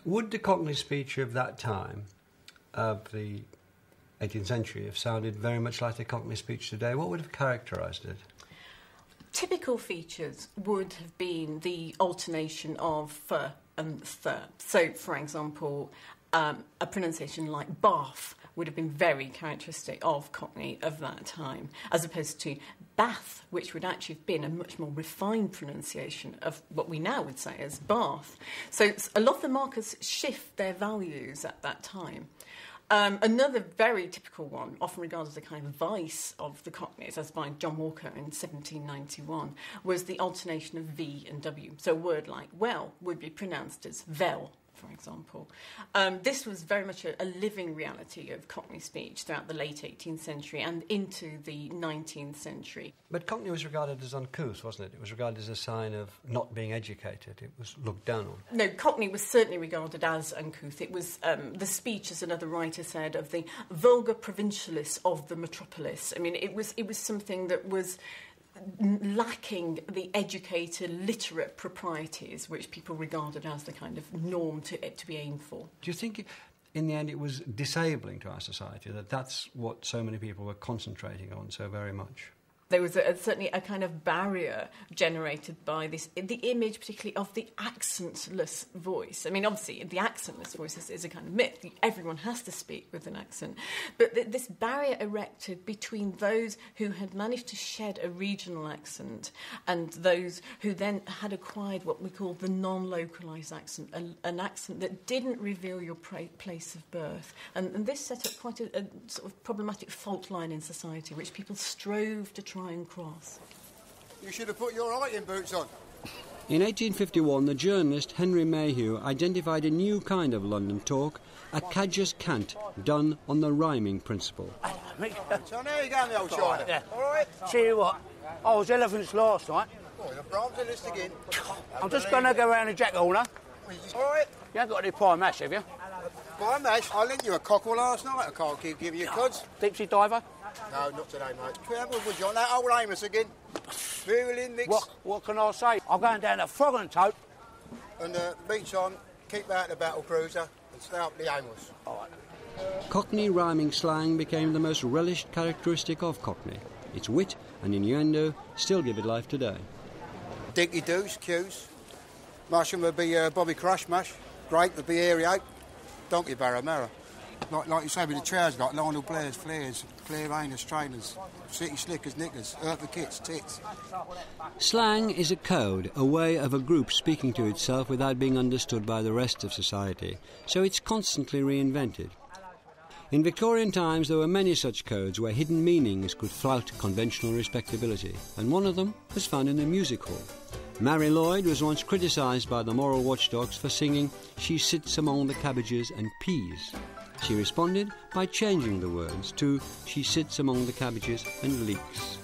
Would the Cockney speech of that time, of the 18th century, have sounded very much like the Cockney speech today? What would have characterised it? Typical features would have been the alternation of f and th. So, for example, a pronunciation like bath would have been very characteristic of Cockney of that time, as opposed to bath, which would actually have been a much more refined pronunciation of what we now would say as bath. So a lot of the markers shift their values at that time. Another very typical one, often regarded as a kind of vice of the Cockneys, as by John Walker in 1791, was the alternation of V and W. So a word like well would be pronounced as vel, for example. This was very much a living reality of Cockney speech throughout the late 18th century and into the 19th century. But Cockney was regarded as uncouth, wasn't it? It was regarded as a sign of not being educated. It was looked down on. No, Cockney was certainly regarded as uncouth. It was the speech, as another writer said, of the vulgar provincialists of the metropolis. I mean, it was something that was lacking the educated, literate proprieties which people regarded as the kind of norm to be aimed for. Do you think, in the end, it was disabling to our society, that that's what so many people were concentrating on so very much? There was certainly a kind of barrier generated by this, the image particularly of the accentless voice. I mean, obviously, the accentless voice is a kind of myth. Everyone has to speak with an accent. But this barrier erected between those who had managed to shed a regional accent and those who then had acquired what we call the non-localised accent, an accent that didn't reveal your place of birth. And this set up quite a sort of problematic fault line in society, which people strove to try and cross. You should have put your writing boots on. In 1851, the journalist Henry Mayhew identified a new kind of London talk, a cadger's cant, done on the rhyming principle. So now you go, the old China. Yeah. All right? Tell you what, I was elephants last night. Oh, the Brahms in this again. I'm just going to go round the Jack Horner. All right? You ain't got any pie mash, have you? Pie mash? I lent you a cockle last night. I can't keep giving you cuds. Deep sea diver? No, not today, mate. Would you want that old Amos again? Virulin mix. What can I say? I'm going down to Frog and Tote. And the beach on, keep out the battle cruiser and stay up the Amos. All right. Cockney rhyming slang became the most relished characteristic of Cockney. Its wit and innuendo still give it life today. Dinky doos, cues. Mushroom would be Bobby Crush mash. Grape would be airy oak. Donkey barrow marrow. Like you say with the trousers, like Lionel Blair's flares, Claire Rayner's trainers, City Slickers knickers, Eartha Kitt's tits. Slang is a code, a way of a group speaking to itself without being understood by the rest of society, so it's constantly reinvented. In Victorian times there were many such codes where hidden meanings could flout conventional respectability, and one of them was found in the music hall. Mary Lloyd was once criticised by the moral watchdogs for singing "She sits among the cabbages and peas." She responded by changing the words to "She sits among the cabbages and leeks."